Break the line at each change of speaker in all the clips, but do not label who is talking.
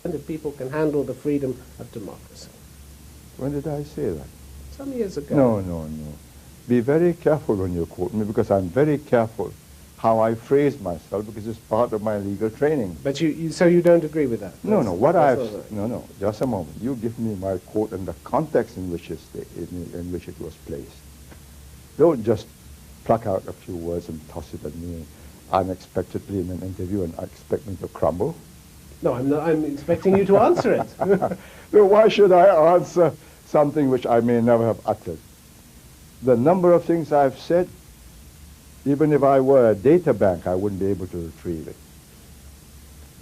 if people can handle the freedom of democracy.
When did I say that?
Some years ago.
No, no, no. Be very careful when you quote me, because I'm very careful how I phrase myself, because it's part of my legal training.
But so you don't agree with that?
No, no. What I've no. Just a moment. You give me my quote and the context in which in which it was placed. Don't just pluck out a few words and toss it at me unexpectedly in an interview and expect me to crumble.
No, I'm not. I'm expecting you to answer it.
No, why should I answer something which I may never have uttered? The number of things I've said, even if I were a data bank, I wouldn't be able to retrieve it.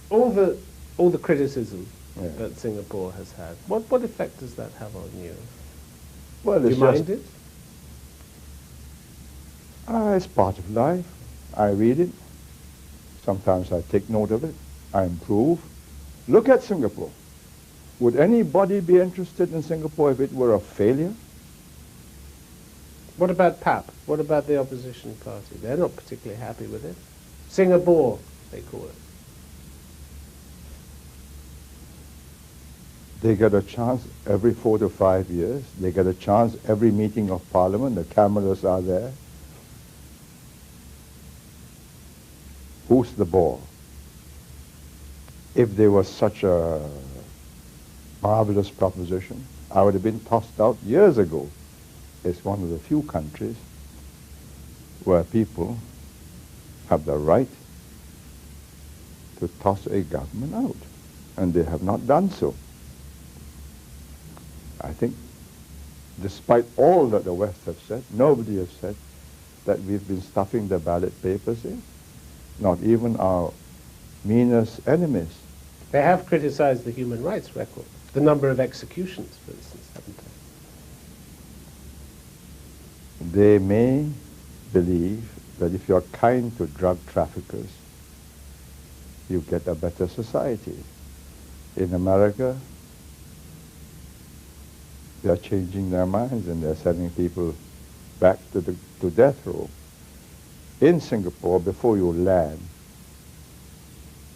All the criticism that Singapore has had, what effect does that have on you?
Well,
do you mind it?
It's part of life. I read it. Sometimes I take note of it. I improve. Look at Singapore. Would anybody be interested in Singapore if it were a failure?
What about PAP? What about the opposition party? They're not particularly happy with it. Singapore, they call it.
They get a chance every 4 to 5 years. They get a chance every meeting of Parliament. The cameras are there. Who's the ball? If there was such a marvelous proposition, I would have been tossed out years ago. It's one of the few countries where people have the right to toss a government out, and they have not done so. I think, despite all that the West have said, nobody has said that we've been stuffing the ballot papers in. Not even our meanest enemies.
They have criticized the human rights record, the number of executions, for instance, haven't they?
They may believe that if you're kind to drug traffickers, you get a better society. In America, they're changing their minds and they're sending people back to death row. In Singapore, before you land,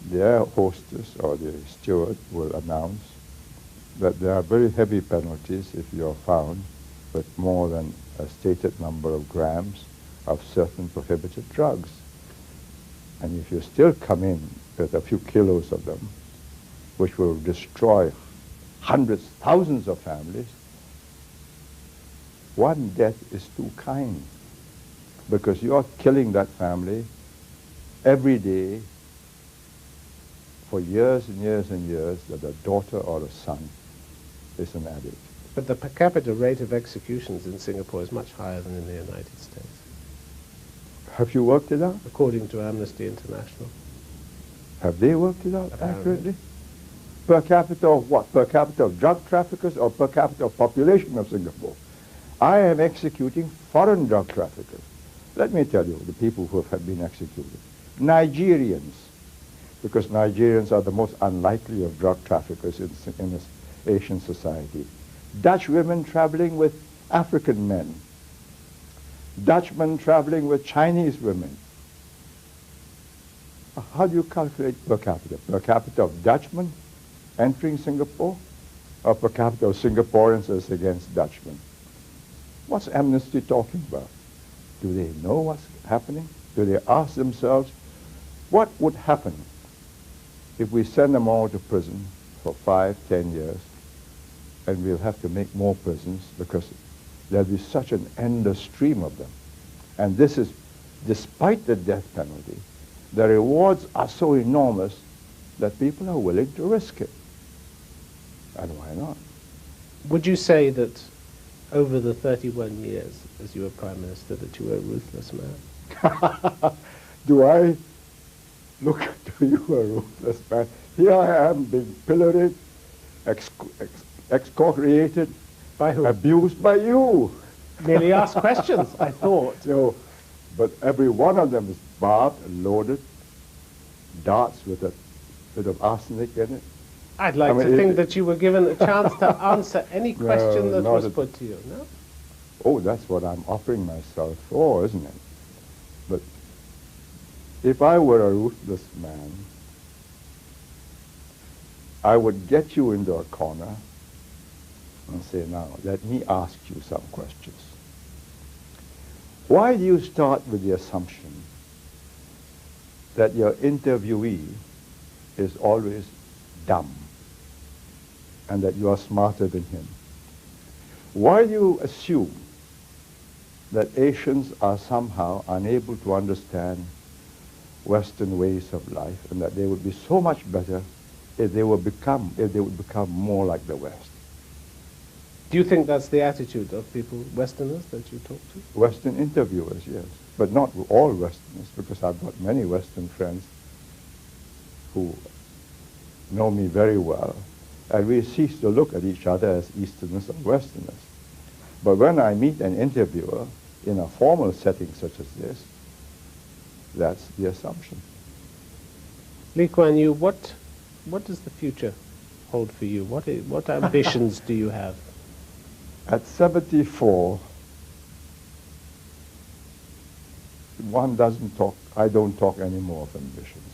their hostess or the steward will announce that there are very heavy penalties if you're found with more than a stated number of grams of certain prohibited drugs. And if you still come in with a few kilos of them, which will destroy hundreds, thousands of families, one death is too kind, because you're killing that family every day for years and years and years, that a daughter or a son is an addict.
But the per capita rate of executions in Singapore is much higher than in the United States.
Have you worked it out?
According to Amnesty International.
Have they worked it out
Apparently.
accurately? Per capita of what? Per capita of drug traffickers or per capita of population of Singapore? I am executing foreign drug traffickers. Let me tell you, the people who have been executed. Nigerians, because Nigerians are the most unlikely of drug traffickers in this Asian society. Dutch women traveling with African men. Dutchmen traveling with Chinese women. How do you calculate per capita? Per capita of Dutchmen entering Singapore, or per capita of Singaporeans as against Dutchmen? What's Amnesty talking about? Do they know what's happening? Do they ask themselves, what would happen if we send them all to prison for 5, 10 years, and we'll have to make more prisons because there'll be such an endless stream of them. And this is, despite the death penalty, the rewards are so enormous that people are willing to risk it. And why not?
Would you say that over the 31 years as you were Prime Minister that you were a ruthless man?
Do I look to you a ruthless man? Here I am being pilloried, excoriated,
by who?
Abused by you.
Merely asked questions, I thought.
So, but every one of them is barbed and loaded, darts with a bit of arsenic in it.
I'd like to think that you were given a chance to answer any question that was put to you, no?
Oh, that's what I'm offering myself for, isn't it? But if I were a ruthless man, I would get you into a corner and say, now, let me ask you some questions. Why do you start with the assumption that your interviewee is always dumb and that you are smarter than him? Why do you assume that Asians are somehow unable to understand Western ways of life and that they would be so much better if they would become more like the West?
Do you think that's the attitude of people, Westerners, that you talk to?
Western interviewers, yes. But not all Westerners, because I've got many Western friends who know me very well, and we cease to look at each other as Easterners and Westerners. But when I meet an interviewer in a formal setting such as this, that's the assumption.
Lee Kuan Yew, what does the future hold for you? What ambitions do you have?
At 74, one doesn't talk, I don't talk anymore of ambitions.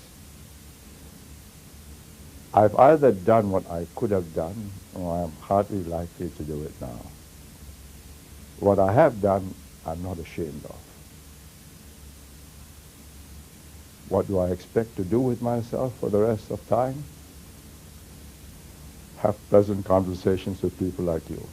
I've either done what I could have done, or I'm hardly likely to do it now. What I have done, I'm not ashamed of. What do I expect to do with myself for the rest of time? Have pleasant conversations with people like you.